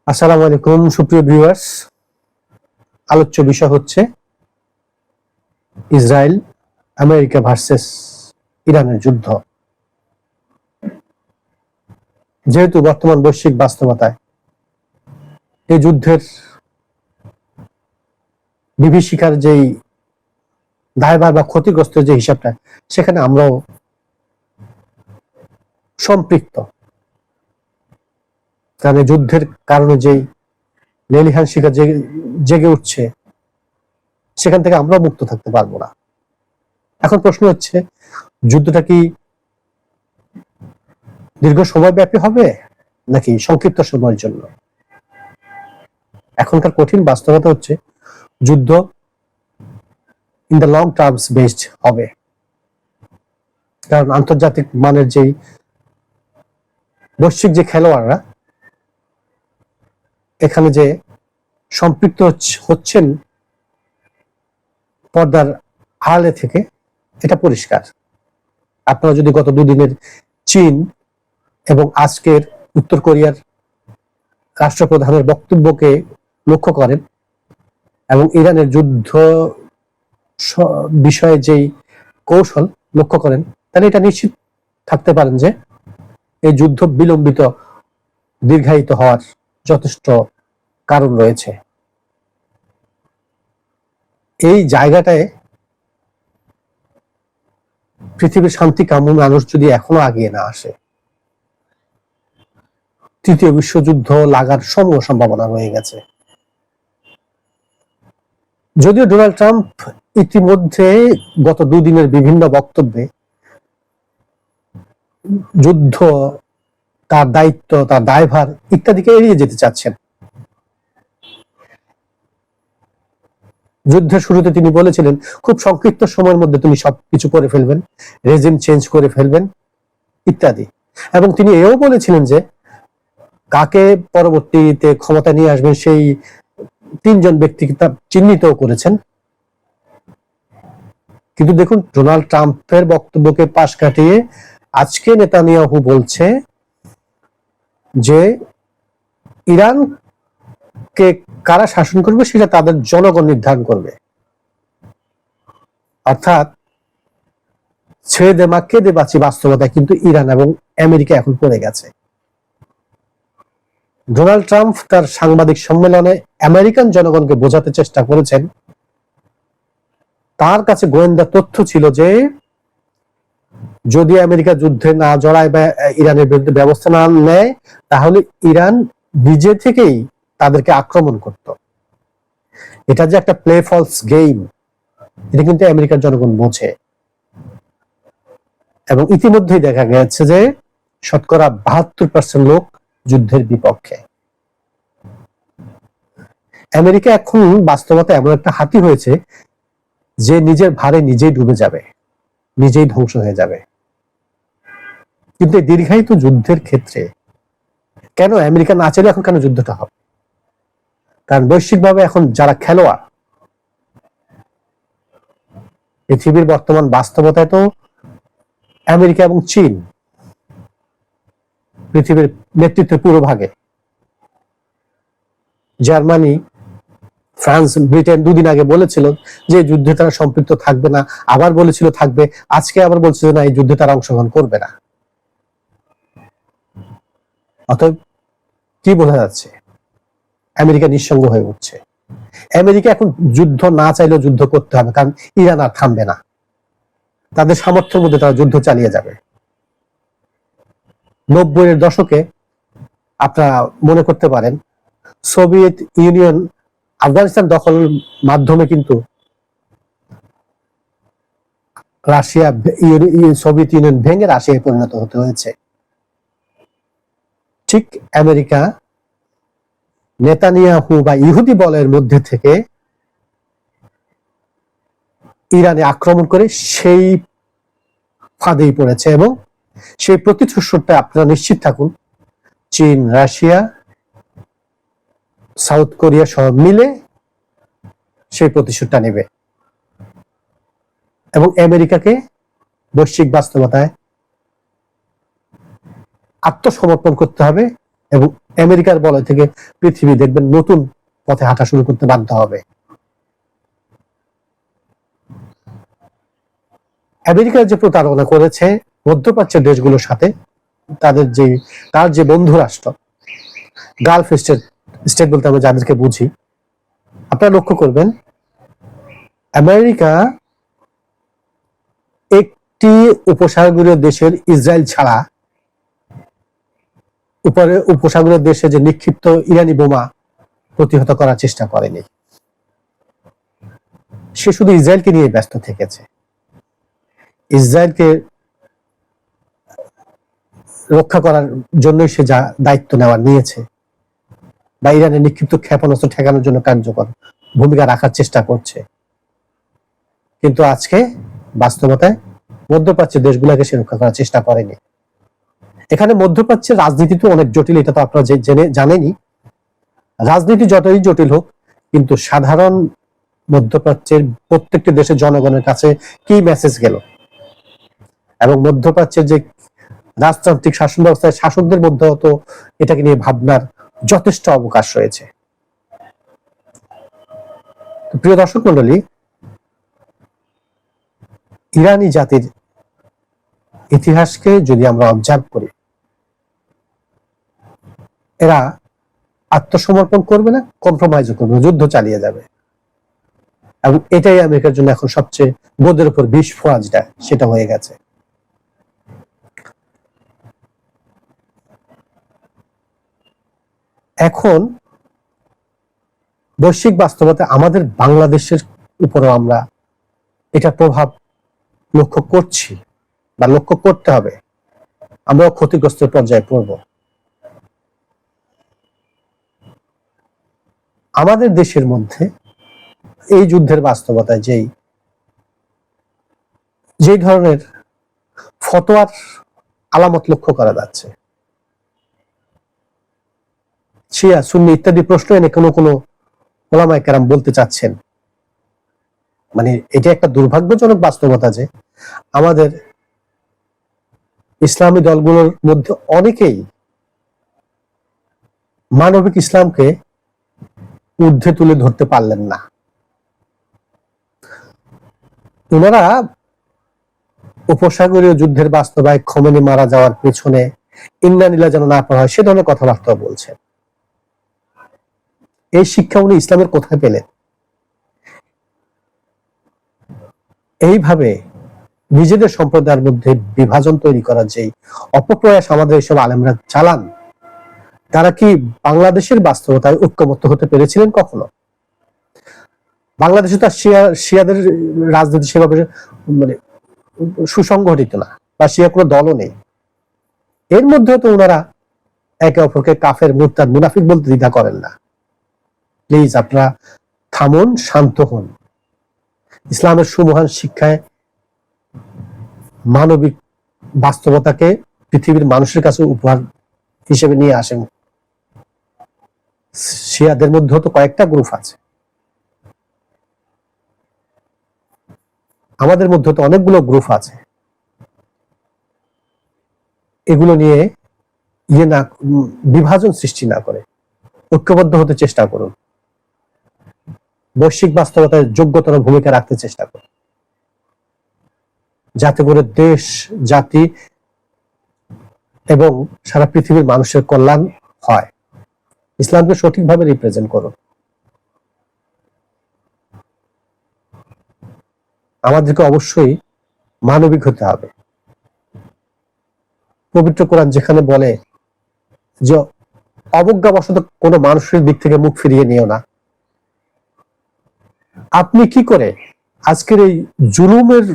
আসসালামু আলাইকুম সুপ্রিয় ভিউয়ার্স। আলোচ্য বিষয় হচ্ছে ইসরায়েল আমেরিকা ভার্সেস ইরানের যুদ্ধ। যেহেতু বর্তমান বৈশ্বিক বাস্তবতায় এই যুদ্ধের বিভীষিকার যেই দায়ভার বা ক্ষতিগ্রস্ত যে হিসাবটা, সেখানে আমরাও সম্পৃক্ত। কারণ এই যুদ্ধের কারণে যেই লেলিহান শিখা জেগে উঠছে, সেখান থেকে আমরাও মুক্ত থাকতে পারবো না। এখন প্রশ্ন হচ্ছে, যুদ্ধটা কি দীর্ঘ সময়ব্যাপী হবে নাকি সংক্ষিপ্ত সময়ের জন্য? এখনকার কঠিন বাস্তবতা হচ্ছে যুদ্ধ in the long terms based হবে। কারণ আন্তর্জাতিক মানের যেই বৈশ্বিক যে খেলোয়াড়রা এখানে যে সম্পৃক্ত হচ্ছেন পর্দার আড়ালে থেকে, এটা পরিষ্কার। আপনারা যদি গত দুদিনের চীন এবং আজকের উত্তর কোরিয়ার রাষ্ট্রপ্রধানের বক্তব্যকে লক্ষ্য করেন এবং ইরানের যুদ্ধ বিষয়ে যেই কৌশল লক্ষ্য করেন, তাহলে এটা নিশ্চিত থাকতে পারেন যে এই যুদ্ধ বিলম্বিত দীর্ঘায়িত হওয়ার যথেষ্ট কারণ রয়েছে। এই জায়গাটায় পৃথিবীর শান্তি কামী মানুষ যদি এখনো আগিয়ে না আসে, তৃতীয় বিশ্বযুদ্ধ লাগার সমূহ সম্ভাবনা রয়ে গেছে। যদিও ডোনাল্ড ট্রাম্প ইতিমধ্যে গত দুদিনের বিভিন্ন বক্তব্যে যুদ্ধ, তার দায়িত্ব, তার দায়ভার ইত্যাদিকে এড়িয়ে যেতে চাচ্ছেন। যুদ্ধের শুরুতে তিনি বলেছিলেন খুব সংক্ষিপ্ত সময়ের মধ্যে তিনি সবকিছু করে ফেলবেন, রেজিম চেঞ্জ করে ফেলবেন ইত্যাদি। এবং তিনি এও বলেছিলেন যে কাকে পরবর্তীতে ক্ষমতা নিয়ে আসবেন সেই তিনজন ব্যক্তিকে তা চিহ্নিতও করেছেন। কিন্তু দেখুন, ডোনাল্ড ট্রাম্পের বক্তব্যকে পাশ কাটিয়ে আজকে নেতানিয়াহু বলছে যে ইরানকে কারা শাসন করবে সেটা তাদের জনগণ নির্ধারণ করবে। অর্থাৎ ছেড়ে দে মা কেঁদে বাঁচি বাস্তবতায় কিন্তু ইরান এবং আমেরিকা এখন পড়ে গেছে। ডোনাল্ড ট্রাম্প তার সাংবাদিক সম্মেলনে আমেরিকান জনগণকে বোঝাতে চেষ্টা করেছেন, তার কাছে গোয়েন্দা তথ্য ছিল যে যদি আমেরিকা যুদ্ধে না জড়ায় বা ইরানের বিরুদ্ধে ব্যবস্থা না নেয়, তাহলে ইরান নিজে থেকেই তাদেরকে আক্রমণ করত। এটা যে একটা প্লে ফলস গেম, এটা কিন্তু আমেরিকার জনগণ বোঝে। এবং ইতিমধ্যেই দেখা গেছে যে শতকরা 72% লোক যুদ্ধের বিপক্ষে। আমেরিকা এখন বাস্তবতা এমন একটা হাতি হয়েছে যে নিজের ভারে নিজেই ডুবে যাবে, নিজেই ধ্বংস হয়ে যাবে। কিন্তু এই দীর্ঘায়িত যুদ্ধের ক্ষেত্রে কেন আমেরিকা না চাইলে এখন কেন যুদ্ধটা হবে? কারণ বৈশ্বিকভাবে এখন যারা খেলোয়াড়, পৃথিবীর বর্তমান বাস্তবতায় তো আমেরিকা এবং চীন পৃথিবীর নেতৃত্বের পুরো ভাগে। জার্মানি, ফ্রান্স, ব্রিটেন দুদিন আগে বলেছিল যে যুদ্ধে তারা সম্পৃক্ত থাকবে না, আবার বলেছিল থাকবে, আজকে আবার বলছে না এই যুদ্ধে তারা অংশগ্রহণ করবে না। অতএব কি বোঝা যাচ্ছে? আমেরিকা নিঃসঙ্গ হয়ে উঠছে। আমেরিকা এখন যুদ্ধ না চাইলেও যুদ্ধ করতে হবে, কারণ ইরান আর থামবে না। তাদের সামর্থ্যের মধ্যে তারা যুদ্ধ চালিয়ে যাবে। 90-এর দশকে আপনারা মনে করতে পারেন সোভিয়েত ইউনিয়ন আফগানিস্তান দখলের মাধ্যমে কিন্তু রাশিয়া, সোভিয়েত ইউনিয়ন ভেঙে রাশিয়ায় পরিণত হতে হয়েছে। ঠিক আমেরিকা নেতানিয়াহু বা ইহুদি বলের মধ্যে থেকে ইরানে আক্রমণ করে সেই ফাঁদেই পড়েছে এবং সেই প্রতিশ্রুতিটা আপনারা নিশ্চিত থাকুন চীন, রাশিয়া, সাউথ কোরিয়া সহ মিলে সেই প্রতিশোধটা নেবে এবং আমেরিকাকে বৈশ্বিক বাস্তবতায় আত্মসমর্পণ করতে হবে এবং আমেরিকার বলয় থেকে পৃথিবী দেখবেন নতুন পথে হাঁটা শুরু করতে বাধ্য হবে। আমেরিকার যে প্রতারণা করেছে মধ্যপ্রাচ্যের দেশগুলোর সাথে, তার যে বন্ধু রাষ্ট্র গালফ স্টেট বলতে আমরা যাদেরকে বুঝি, আপনারা লক্ষ্য করবেন আমেরিকা একটি উপসাগরীয় দেশের ইসরায়েল ছাড়া উপসাগরীয় দেশে যে নিক্ষিপ্ত ইরানি বোমা প্রতিহত করার চেষ্টা করেনি। সে শুধু ইসরায়েলকে নিয়ে ব্যস্ত থেকেছে। ইসরায়েলকে রক্ষা করার জন্যই সে যা দায়িত্ব নিয়েছে, বা ইরানের নিক্ষিপ্ত ক্ষেপণাস্ত্র ঠেকানোর জন্য কার্যকর ভূমিকা রাখার চেষ্টা করছে। কিন্তু আজকে বাস্তবতায় মধ্যপ্রাচ্যের দেশগুলোকে সে রক্ষা করার চেষ্টা করেনি। এখানে মধ্যপ্রাচ্যের রাজনীতি তো অনেক জটিল, এটা তো আপনারা জানেনই। রাজনীতি যতই জটিল হোক, কিন্তু সাধারণ মধ্যপ্রাচ্যের প্রত্যেকটি দেশের জনগণের কাছে কি মেসেজ গেল, এবং মধ্যপ্রাচ্যের যে রাজতান্ত্রিক শাসন ব্যবস্থায় শাসকদের মধ্যে তো এটাকে নিয়ে ভাবনার যথেষ্ট অবকাশ রয়েছে। প্রিয় দর্শক মন্ডলী, ইরানি জাতির ইতিহাসকে যদি আমরা অবজার্ভ করি, এরা আত্মসমর্পণ করবে না, কম্প্রোমাইজ করবে না, যুদ্ধ চালিয়ে যাবে। এবং এটাই আমেরিকার জন্য এখন সবচেয়ে বোধের উপর বিষ ফোঁড়া যেটা, সেটা হয়ে গেছে। এখন বৈশ্বিক বাস্তবতা আমাদের বাংলাদেশের উপরও আমরা এটা প্রভাব লক্ষ্য করছি বা লক্ষ্য করতে হবে। আমরাও ক্ষতিগ্রস্ত পর্যায়ে পড়ব। আমাদের দেশের মধ্যে এই যুদ্ধের বাস্তবতায় যেই ধরনের ফতোয়ার আলামত লক্ষ্য করা যাচ্ছে, শিয়া সুন্নি ইত্যাদি প্রশ্ন এনে কোনো ওলামায়ে কেরাম বলতে চাচ্ছেন, মানে এটা একটা দুর্ভাগ্যজনক বাস্তবতা যে আমাদের ইসলামী দলগুলোর মধ্যে অনেকেই মানবিক ইসলামকে ঊর্ধ্বে তুলে ধরতে পারলেন না। ওনারা উপসাগরীয় যুদ্ধের বাস্তবায় খোমেনি মারা যাওয়ার পেছনে ইন্নানিলা যেন না পড়া হয়, সে ধরনের কথাবার্তা বলছেন। এই শিক্ষা উনি ইসলামের কোথায় পেলেন? এইভাবে নিজেদের সম্প্রদায়ের মধ্যে বিভাজন তৈরি করার যে অপপ্রয়াস আমাদের এইসব আলেমরা চালান, তারা কি বাংলাদেশের বাস্তবতায় ঐক্যবদ্ধ হতে পেরেছিলেন কখনো? বাংলাদেশে তার শিয়াদের রাজনীতি সেভাবে মানে সুসংগঠিত না, বা শিয়া কোনো দলও নেই। এর মধ্যে তো ওনারা একে অপরকে কাফের, মুরতাদ, মুনাফিক বলতে দ্বিধা করেন না। প্লিজ আপনারা থামুন, শান্ত হন। ইসলামের সুমহান শিক্ষায় মানবিক বাস্তবতাকে পৃথিবীর মানুষের কাছে উপহার হিসেবে নিয়ে আসেন। শিয়াদের মধ্যে তো কয়েকটা গ্রুপ আছে, আমাদের মধ্যে তো অনেকগুলো গ্রুপ আছে। এগুলো নিয়ে বিভাজন সৃষ্টি না করে ঐক্যবদ্ধ হতে চেষ্টা করুন। বৈশ্বিক বাস্তবতায় যোগ্যতর ভূমিকা রাখতে চেষ্টা করুন, যাতে করে দেশ, জাতি এবং সারা পৃথিবীর মানুষের কল্যাণ হয়। ইসলামকে সঠিকভাবে রিপ্রেজেন্ট করুন। আমাদেরকে অবশ্যই মানবিক হতে হবে। পবিত্র কোরআন যেখানে বলে যে অবজ্ঞাবশত কোনো মানুষের দিক থেকে মুখ ফিরিয়ে নিও না, আপনি কি করে আজকের এই জুলুমের,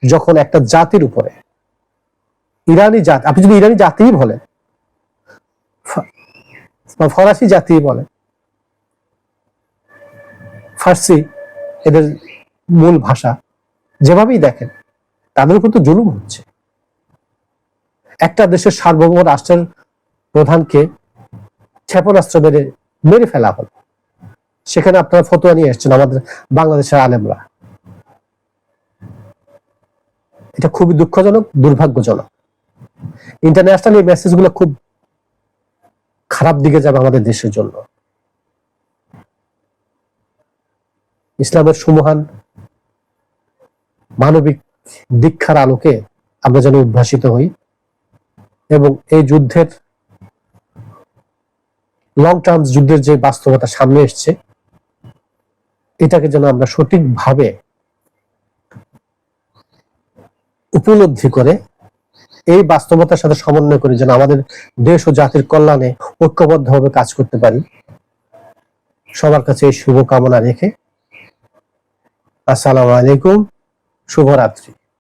যখন একটা জাতির উপরে, ইরানি জাতি, আপনি যদি ইরানি জাতিই বলেন, ফরাসি জাতি বলেন, ফার্সি এদের মূল ভাষা, যেভাবেই দেখেন তাদের উপর তো জুলুম হচ্ছে। একটা দেশের সার্বভৌম রাষ্ট্রের প্রধানকে ক্ষেপণাস্ত্র মেরে ফেলা হলো, সেখানে আপনারা ফতোয়া নিয়ে এসছেন আমাদের বাংলাদেশের আলেমরা। এটা খুবই দুঃখজনক, দুর্ভাগ্যজনক। ইন্টারন্যাশনাল এই মেসেজগুলো খুব খারাপ দিকে যাবে আমাদের দেশের জন্য। ইসলামের সুমহান মানবিক দীক্ষার আলোকে আমরা যেন উদ্ভাসিত হই এবং এই যুদ্ধের লং টার্ম যুদ্ধের যে বাস্তবতা সামনে এসছে এটাকে যেন আমরা সঠিকভাবে উপলব্ধি করে এই বাস্তবতার সাথে সমন্বয় করে যেন আমাদের দেশ ও জাতির কল্যাণে ঐক্যবদ্ধভাবে কাজ করতে পারি। সবার কাছে এই শুভকামনা রেখে আসসালামু আলাইকুম, শুভরাত্রি।